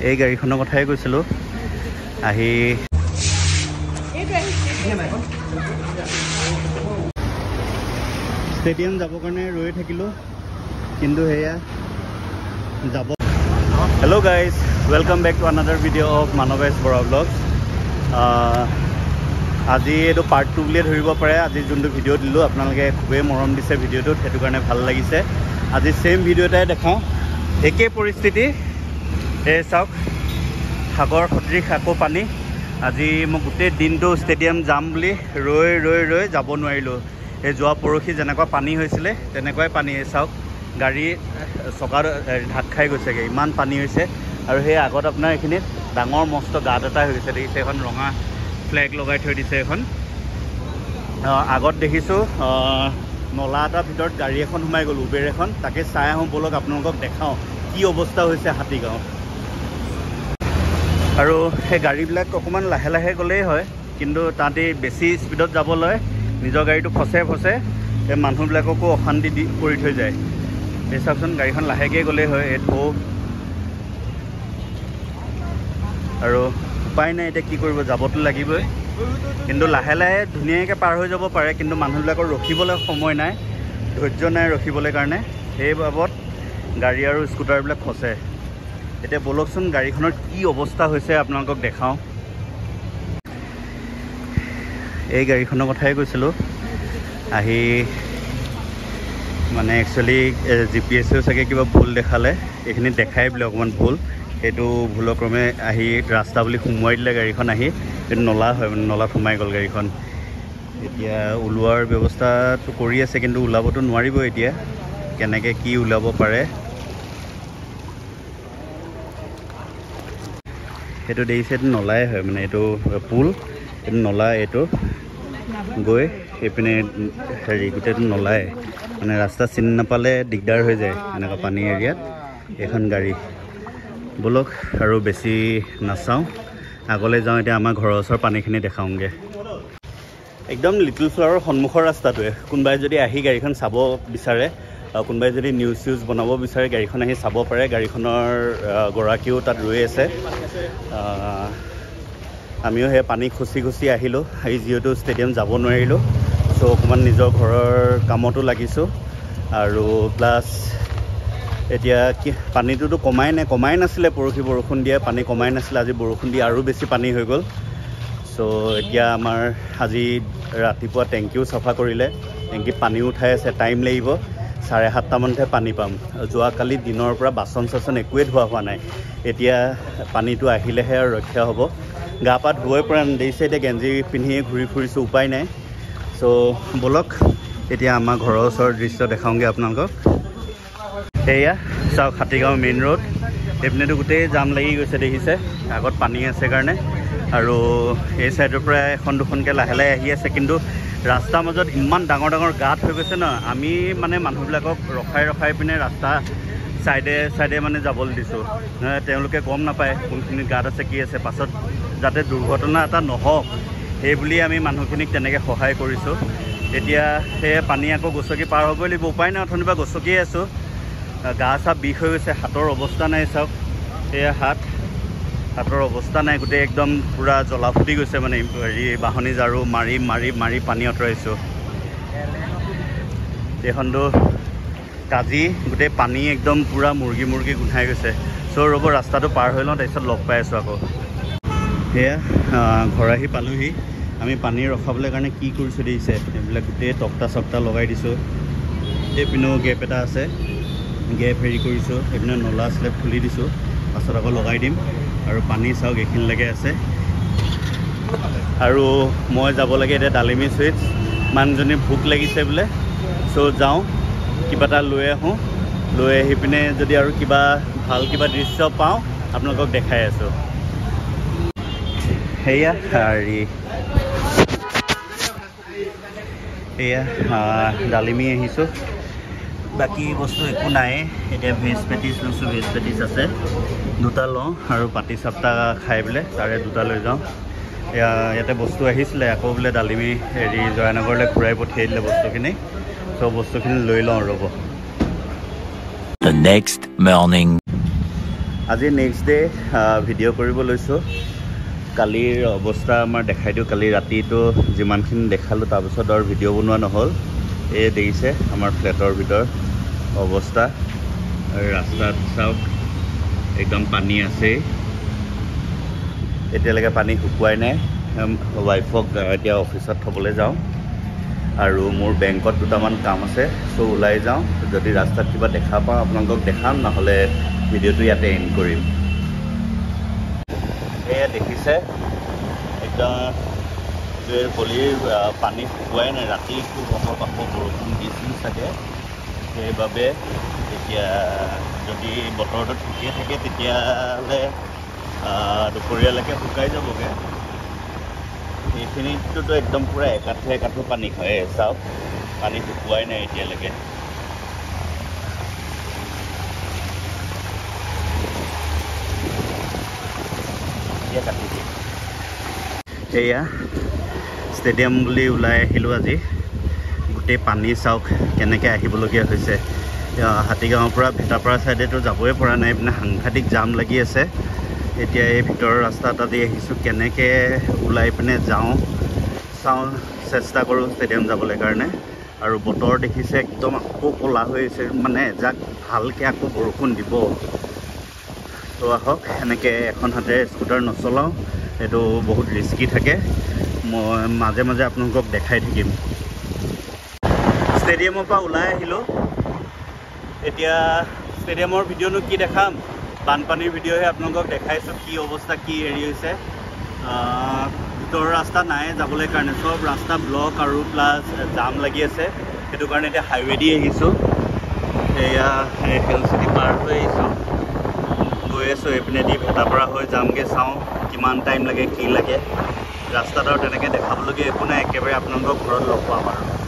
এই গাড়ীখনৰ কথাই কৈছিলোঁ আহি ষ্টেডিয়াম যাবৰ কাৰণে ৰৈ থাকিলোঁ কিন্তু সেয়া যাব hello' guys welcome back to another video' of Manabesh Bora vlogs আজি এইটো পাৰ্ট 2 বুলিয়ে ধৰিব পাৰে আজি যোনটো ভিডিঅ' দিলোঁ আপোনালোকে খুবেই মৰম দিছে ভিডিঅ'টোত সেইটো কাৰণে ভাল লাগিছে আজি সেম ভিডিঅ' এটাই দেখাওঁ একে পৰিস্থিতি এই চাওক সাগৰ সদৃশ আকৌ পানী আজি মই গোটেই দিনটো ষ্টেডিয়াম যাম বুলি ৰৈ যাব নোৱাৰিলোঁ এই যোৱা পৰহি যেনেকুৱা পানী হৈছিলে তেনেকুৱাই পানী চাওক গাড়ী চকা ঢাক খাই গৈছেগৈ ইমান পানী হৈছে আৰু সেই আগত আপোনাৰ এইখিনিত ডাঙৰ মস্ত গাঁত এটা হৈ গৈছে দেখিছে এখন ৰঙা ফ্লেগ লগাই থৈ দিছে এখন আগত দেখিছোঁ নলা এটাৰ ভিতৰত গাড়ী এখন সোমাই গ'ল উবেৰ এখন তাকে চাই আহোঁ ব'লক আপোনালোকক দেখাওঁ কি অৱস্থা হৈছে হাতীগাঁৱত আৰু সেই গাড়ীবিলাক অকণমান লাহে লাহে গ'লেই হয় কিন্তু তাহাঁতি বেছি স্পীডত যাবলৈ নিজৰ গাড়ীটো ফচে এই মানুহবিলাককো অশান্তি কৰি থৈ যায় এই চাওকচোন গাড়ীখন লাহেকৈ গ'লেই হয় এই থৌ আৰু উপায় নাই এতিয়া কি কৰিব যাবতো লাগিবই কিন্তু লাহে লাহে ধুনীয়াকৈ পাৰ হৈ যাব পাৰে কিন্তু মানুহবিলাকৰ ৰখিবলৈ সময় নাই ধৈৰ্য নাই ৰখিবলৈ কাৰণে সেই বাবদ গাড়ী আৰু স্কুটাৰবিলাক ফচে এতিয়া বলকচোন গাড়ীখনৰ কি অৱস্থা হৈছে আপোনালোকক দেখাওঁ এই গাড়ীখনৰ কথাই কৈছিলোঁ আহি মানে একচুৱেলি GPSও চাগে কিবা ভুল দেখালে এইখিনি দেখাই বোলে অকণমান ভুল সেইটো ভুলক্ৰমে আহি ৰাস্তা বুলি সোমোৱাই দিলে গাড়ীখন আহি কিন্তু নলা হয় মানে নলাত সোমাই গ'ল গাড়ীখন এতিয়া ওলোৱাৰ ব্যৱস্থাটো কৰি আছে কিন্তু ওলাবতো নোৱাৰিব এতিয়া কেনেকৈ কি ওলাব পাৰে সেইটো দেখিছে এইটো নলাই হয় মানে এইটো পুল এইটো নলা এইটো গৈ সেইপিনে হেৰি গোটেইটো নলাই মানে ৰাস্তা চিনি নাপালে দিগদাৰ হৈ যায় এনেকুৱা পানী এৰিয়াত এইখন গাড়ী ব'লক আৰু বেছি নাচাওঁ আগলৈ যাওঁ এতিয়া আমাৰ ঘৰৰ ওচৰৰ পানীখিনি দেখাওঁগৈ একদম লিটল ফ্লাৱাৰৰ সন্মুখৰ ৰাস্তাটোৱে কোনোবাই যদি আহি গাড়ীখন চাব বিচাৰে কোনোবাই যদি নিউজ চিউজ বনাব বিচাৰে গাড়ীখন আহি চাব পাৰে গাড়ীখনৰ গৰাকীও তাত ৰৈ আছে আমিও সেই পানী খুচি আহিলোঁ আহি যিহেতু ষ্টেডিয়াম যাব নোৱাৰিলোঁ চ' অকণমান নিজৰ ঘৰৰ কামতো লাগিছোঁ আৰু প্লাছ এতিয়া কি পানীটোতো কমাই নাছিলে পৰহি বৰষুণ দিয়ে পানী কমাই নাছিলে আজি বৰষুণ দিয়ে আৰু বেছি পানী হৈ গ'ল চ' এতিয়া আমাৰ আজি ৰাতিপুৱা টেংকিও চাফা কৰিলে টেংকিত পানীও উঠাই আছে টাইম লাগিব 7:30মানতহে পানী পাম যোৱাকালি দিনৰ পৰা বাচন চাচন একোৱে ধোৱা হোৱা নাই এতিয়া পানীটো আহিলেহে আৰু ৰক্ষা হ'ব গা পা ধুবই পৰা নেদেৰিছে এতিয়া গেঞ্জি পিন্ধিয়ে ঘূৰি ফুৰিছোঁ উপায় নাই চ' ব'লক এতিয়া আমাৰ ঘৰৰ ওচৰৰ দৃশ্য দেখাওঁগৈ আপোনালোকক সেয়া চাওক হাতীগাঁও মেইন ৰোড এইপিনেতো গোটেই জাম লাগি গৈছে দেখিছে আগত পানী আছে কাৰণে আৰু এই ছাইডৰ পৰা এখন দুখনকৈ লাহে লাহে আহি আছে কিন্তু ৰাস্তাৰ মাজত ইমান ডাঙৰ গাঁত হৈ গৈছে ন আমি মানে মানুহবিলাকক ৰখাই পিনে ৰাস্তা চাইডে মানে যাবলৈ দিছোঁ তেওঁলোকে গম নাপায় কোনখিনি গাঁত আছে কি আছে পাছত যাতে দুৰ্ঘটনা এটা নহওক সেই বুলি আমি মানুহখিনিক তেনেকৈ সহায় কৰিছোঁ এতিয়া সেই পানী আকৌ গছকি পাৰ হ'বই লাগিব উপায় নাই অথনিৰ পৰা গছকিয়ে আছোঁ গা চা বিষ হৈ গৈছে হাতৰ অৱস্থা নাই চাওক সেয়া হাতৰ অৱস্থা নাই গোটেই একদম পূৰা জ্বলা ফুটি গৈছে মানে হেৰি বাঢ়নি ঝাৰু মাৰি পানী আঁতৰাইছোঁ এইখনটো কাজি গোটেই পানী একদম পূৰা মুৰ্গী গোন্ধাই গৈছে চ' ৰ'ব ৰাস্তাটো পাৰ হৈ লওঁ তাৰপিছত লগ পাই আছোঁ আকৌ সেয়া ঘৰ আহি পালোহি আমি পানী ৰখাবলৈ কাৰণে কি কৰিছোঁ দেখিছে এইবিলাক গোটেই তক্তা লগাই দিছোঁ এইপিনেও গেপ এটা আছে গেপ হেৰি কৰিছোঁ এইপিনে নলা স্লেপ খুলি দিছোঁ পাছত আকৌ লগাই দিম আৰু পানী চাওক এইখিনিলৈকে আছে আৰু মই যাব লাগে এতিয়া ডালিমি চুইটছ মানুহজনী ভোক লাগিছে বোলে চ' যাওঁ কিবা এটা লৈ আহোঁ লৈ আহি পিনে যদি আৰু ভাল কিবা দৃশ্য পাওঁ আপোনালোকক দেখাই আছোঁ সেয়া ডালিমি আহিছোঁ বাকী বস্তু একো নাই এতিয়া ভেজ পেটিছ লৈছোঁ ভেজ পেটিছ আছে দুটা লওঁ আৰু পাতি চাপ্তা খাই বোলে তাৰে দুটা লৈ যাওঁ ইয়াতে বস্তু আহিছিলে আকৌ বোলে ডালিমি হেৰি জয়ানগৰলৈ ঘূৰাই পঠিয়াই দিলে বস্তুখিনি চ' বস্তুখিনি লৈ লওঁ ৰ'ব The next morning আজি নেক্সট ডে ভিডিঅ' কৰিব লৈছোঁ কালিৰ অৱস্থা আমাৰ দেখাই দিওঁ কালি ৰাতিটো যিমানখিনি দেখালোঁ তাৰপিছত আৰু ভিডিঅ' বনোৱা নহ'ল এই দেখিছে আমাৰ ফ্লেটৰ ভিতৰ অৱস্থা আৰু ৰাস্তাত চাওক একদম পানী আছেই এতিয়ালৈকে পানী শুকুৱাই নাই ৱাইফক এতিয়া অফিচত থ'বলৈ যাওঁ আৰু মোৰ বেংকত দুটামান কাম আছে চ' ওলাই যাওঁ যদি ৰাস্তাত কিবা দেখা পাওঁ আপোনালোকক দেখাম নহ'লে ভিডিঅ'টো ইয়াতে এণ্ড কৰিম এয়া দেখিছে একদম গলিৰ পানী শুকুৱাই নাই ৰাতি খুব অলপ আকৌ বৰষুণ দিছিল চাগে সেইবাবে এতিয়া যদি বতৰটো ঠিকে থাকে তেতিয়াহ'লে দুপৰীয়ালৈকে শুকাই যাবগৈ এইখিনিততো একদম পূৰা একাঠো পানী হয় চাওক পানী শুকুৱাই নাই এতিয়ালৈকে এয়া ষ্টেডিয়াম বুলি ওলাই আহিলোঁ আজি গোটেই পানী চাওক কেনেকৈ আহিবলগীয়া হৈছে হাতীগাঁৱৰ পৰা ভেটাপাৰা ছাইডেতো যাবই পৰা নাই মানে সাংঘাতিক জাম লাগি আছে এতিয়া এই ভিতৰৰ ৰাস্তা এটা দি আহিছোঁ কেনেকৈ ওলাই পিনে যাওঁ চাওঁ চেষ্টা কৰোঁ ষ্টেডিয়াম যাবলৈ কাৰণে আৰু বতৰ দেখিছে একদম আকৌ ক'লা হৈ আছে মানে এজাক ভালকৈ আকৌ বৰষুণ দিব তো আহক এনেকৈ এখন হাতে স্কুটাৰ নচলাওঁ এইটো বহুত ৰিস্কি থাকে মই মাজে মাজে আপোনালোকক দেখাই থাকিম ষ্টেডিয়ামৰ পৰা ওলাই আহিলোঁ এতিয়া ষ্টেডিয়ামৰ ভিডিঅ'নো কি দেখাম বানপানীৰ ভিডিঅ'হে আপোনালোকক দেখাইছোঁ কি অৱস্থা কি হেৰি হৈছে ভিতৰৰ ৰাস্তা নাই যাবলৈ কাৰণে চব ৰাস্তা ব্লক আৰু প্লাছ জাম লাগি আছে সেইটো কাৰণে এতিয়া হাইৱে দি আহিছোঁ এয়া হেল চিটি পাৰ হৈ আহিছোঁ গৈ আছোঁ এইপিনেদি ভেটাপাৰা হৈ যামগৈ চাওঁ কিমান টাইম লাগে কি লাগে ৰাস্তাত আৰু তেনেকৈ দেখাবলগীয়া একো নাই একেবাৰে আপোনালোকক ঘৰত লগ পাম আৰু